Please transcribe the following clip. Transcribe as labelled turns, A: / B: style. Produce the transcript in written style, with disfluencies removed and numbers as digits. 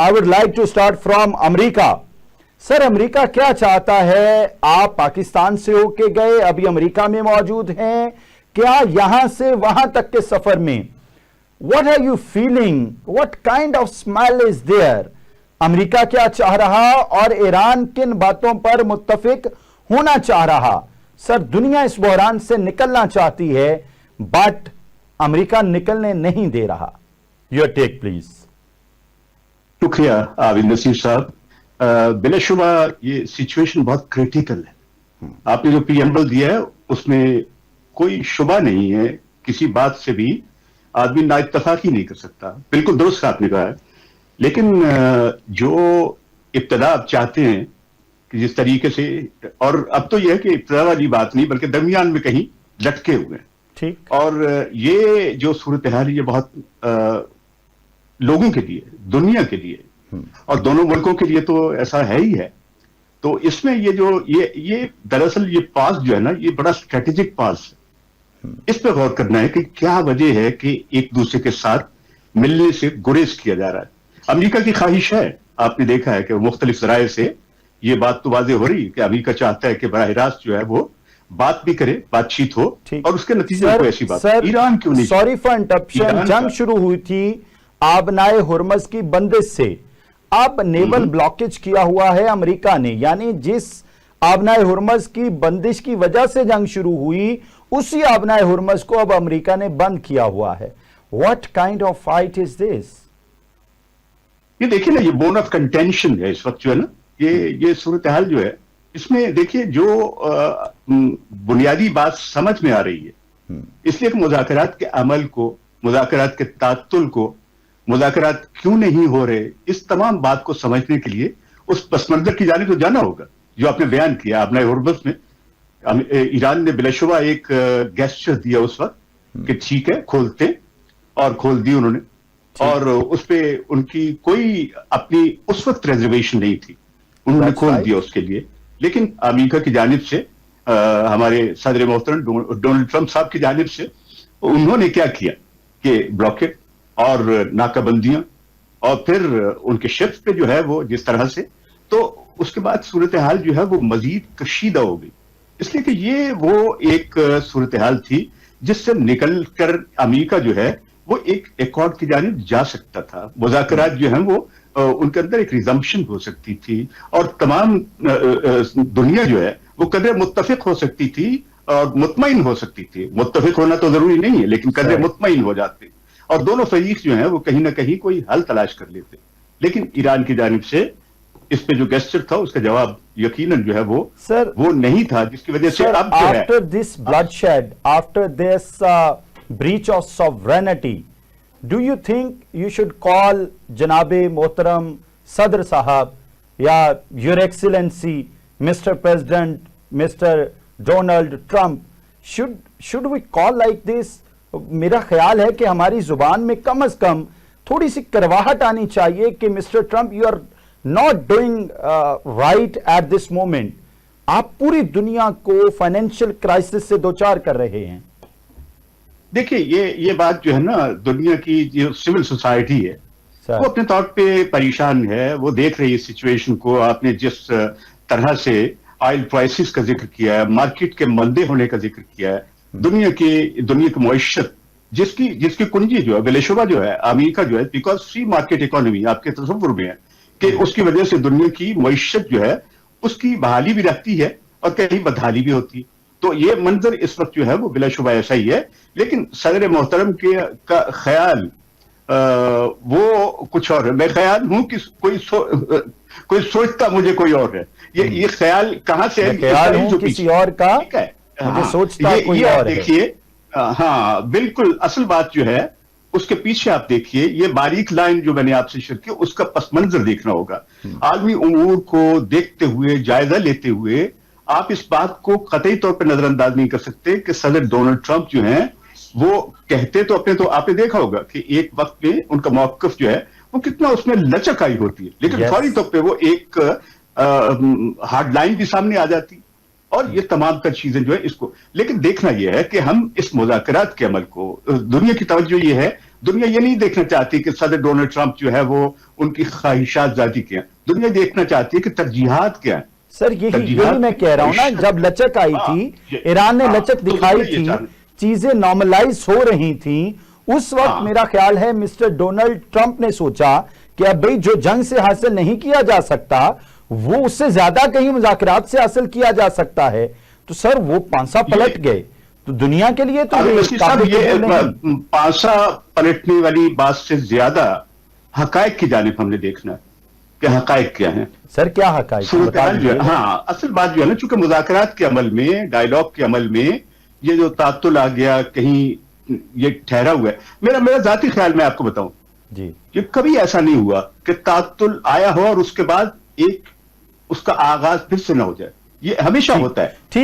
A: I would like to start from America. Sir, America क्या चाहता है? आप पाकिस्तान से होके गए, अभी अमेरिका में मौजूद हैं, क्या यहां से वहां तक के सफर में what are you feeling? What kind of smell is there? America क्या चाह रहा और ईरान किन बातों पर मुत्तफिक होना चाह रहा? सर, दुनिया इस बहरान से निकलना चाहती है, बट अमेरिका निकलने नहीं दे रहा। Your take please.
B: शुक्रिया आविद नसीर साहब। बिलाशुबा ये सिचुएशन बहुत क्रिटिकल है। आपने जो प्रीएम्बल दिया है उसमें कोई शुबा नहीं है, किसी बात से भी आदमी ना इत्तफाक ही नहीं कर सकता। बिल्कुल दुरुस्त आपने कहा है, लेकिन जो इब्तदा आप चाहते हैं कि जिस तरीके से, और अब तो यह है कि इब्तदा वाली बात नहीं बल्कि दरमियान में कहीं लटके हुए हैं,
A: ठीक।
B: और ये जो सूरत हाल है ये बहुत लोगों के लिए, दुनिया के लिए और दोनों मुल्कों के लिए तो ऐसा है ही है। तो इसमें ये जो ये दरअसल ये पास जो है ना, ये बड़ा स्ट्रेटेजिक पास है। इस पर गौर करना है कि क्या वजह है कि एक दूसरे के साथ मिलने से गुरेज किया जा रहा है। अमेरिका की ख्वाहिश है, आपने देखा है कि मुख्तलिफ ज़राए से ये बात तो वाज़ेह हो रही है कि अमेरिका चाहता है कि बराह रास्त जो है वो बात भी करे, बातचीत हो, और उसके नतीजे में कोई ऐसी बात। ईरान क्यों नहीं?
A: सॉरी फॉर इंटरप्शन, जंग शुरू हुई थी आबनाए हुर्मज की बंदिश से। अब नेवल ब्लॉकेज किया हुआ है अमेरिका ने, यानी जिस आबनाए हुर्मज की बंदिश की वजह से जंग शुरू हुई, उसी आबनाए हुर्मज को अब अमेरिका ने बंद किया हुआ है। What kind of fight is this?
B: ये देखिए ना, ये बोन ऑफ कंटेंशन है इस वक्त जो है ना, ये सूरत हाल जो है, इसमें देखिए जो बुनियादी बात समझ में आ रही है, इसलिए कि मुज़ाकरात के अमल को, मुज़ाकरात के तात्तुल को, मुज़ाकरात क्यों नहीं हो रहे, इस तमाम बात को समझने के लिए उस पस मंजर की जानिब तो जाना होगा जो आपने बयान किया। आपने हुर्मज़ में ईरान ने बिलाशुबा एक गेस्चर दिया उस वक्त कि ठीक है खोलते, और खोल दी उन्होंने, और उस पे उनकी कोई अपनी उस वक्त रिजर्वेशन नहीं थी, उन्होंने खोल दिया उसके लिए। लेकिन अमेरिका की जानिब से हमारे सदर मोहतरम डोनाल्ड ट्रंप साहब की जानिब से उन्होंने क्या किया कि ब्लॉकेट और नाकाबंदियां, और फिर उनके शिप्स पे जो है वो जिस तरह से, तो उसके बाद सूरत हाल जो है वो मजीद कशीदा हो गई। इसलिए कि ये वो एक सूरत हाल थी जिससे निकल कर अमेरिका जो है वो एक एकॉर्ड की जानिब जा सकता था। मुज़ाकरात जो है वो उनके अंदर एक रिजम्पशन हो सकती थी, और तमाम दुनिया जो है वो कदर मुत्तफिक हो सकती थी और मुतमईन हो सकती थी। मुत्तफिक होना तो जरूरी नहीं है, लेकिन कदर मुतमईन हो जाते, और दोनों फरीक जो हैं वो कहीं ना कहीं कोई हल तलाश कर लेते। लेकिन ईरान की जानिब से इस पे जो गेस्चर था उसका जवाब यकीनन जो है वो नहीं था, जिसकी वजह से अब जो है
A: after this bloodshed, after this breach of sovereignty, do you think you should call जनाबे मोहतरम सदर साहब या your excellency Mr. President Mr. Donald Trump, should we call like this? मेरा ख्याल है कि हमारी जुबान में कम अज कम थोड़ी सी करवाहट आनी चाहिए कि mister Trump you are not doing right at this moment. आप पूरी दुनिया को फाइनेंशियल क्राइसिस से दो चार कर रहे हैं।
B: देखिए ये बात जो है ना, दुनिया की जो सिविल सोसाइटी है वो अपने तौर पे परेशान है, वो देख रही है सिचुएशन को। आपने जिस तरह से ऑयल प्राइसेस का जिक्र किया है, मार्केट के मंदे होने का जिक्र किया है, दुनिया की मईशत जिसकी कुंजी जो है बिलाशुबा जो है अमेरिका जो है, बिकॉज फ्री मार्केट इकोनॉमी आपके तसव्वुर में है कि उसकी वजह से दुनिया की मईशत जो है उसकी बहाली भी रहती है और कहीं बदहाली भी होती है। तो ये मंजर इस वक्त जो है वो बिलाशुबा ऐसा ही है। लेकिन सदर मोहतरम का ख्याल वो कुछ और है। मैं ख्याल हूं कि कोई सोचता मुझे कोई और है। ये ख्याल कहां से है?
A: ख्याल हूं किसी और का,
B: ठीक है,
A: मुझे सोचता कोई और है।
B: देखिए, हाँ बिल्कुल, असल बात जो है उसके पीछे आप देखिए, ये बारीक लाइन जो मैंने आपसे शेयर की उसका पस मंजर देखना होगा। आलमी उमूर को देखते हुए, जायजा लेते हुए आप इस बात को कतई तौर पर नजरअंदाज नहीं कर सकते कि सदर डोनाल्ड ट्रंप जो हैं वो कहते तो अपने, तो आपने देखा होगा कि एक वक्त में उनका मौकफ जो है वो कितना उसमें लचक आई होती है, लेकिन फौरी तौर पे वो एक हार्ड लाइन भी सामने आ जाती, और ये तमाम तर चीजें जो है इसको। लेकिन देखना यह है कि हम इस मुज़ाकरात के अमल को, दुनिया की तवज्जो ये है دنیا یہ نہیں دیکھنا چاہتی کہ صدر ڈونلڈ ٹرمپ جو ہے وہ ان کی خواہشات ذاتی کیا ہیں، دنیا دیکھنا چاہتی ہے کہ ترجیحات کیا ہیں۔
A: سر یہی میں کہہ رہا ہوں نا، جب لچک آئی تھی، ایران نے لچک دکھائی تھی، چیزیں نارملائز ہو رہی تھیں، اس وقت میرا خیال ہے مسٹر ڈونلڈ ٹرمپ نے سوچا کہ اب بھئی جو جنگ سے حاصل نہیں کیا جا سکتا وہ اس سے زیادہ کہیں مذاکرات سے حاصل کیا جا سکتا ہے، تو سر وہ پانسا پلٹ گئے، تو دنیا کے لیے تو
B: یہ پانسا پلٹنے والی بات سے زیادہ حقائق کی جانب ہم نے دیکھنا ہے کہ حقائق کیا ہیں۔
A: سر کیا حقائق؟
B: ہاں اصل بات جو ہے نا، چونکہ مذاکرات کے عمل میں، ڈائیلاگ کے عمل میں یہ جو تعطل آ گیا، کہیں یہ ٹھہرا ہوا ہے، میرا ذاتی خیال میں آپ کو بتاؤں
A: جی،
B: کہ کبھی ایسا نہیں ہوا کہ تعطل آیا ہو اور اس کے بعد اس کا آغاز پھر سے نہ ہو جائے، یہ ہمیشہ ہوتا ہے۔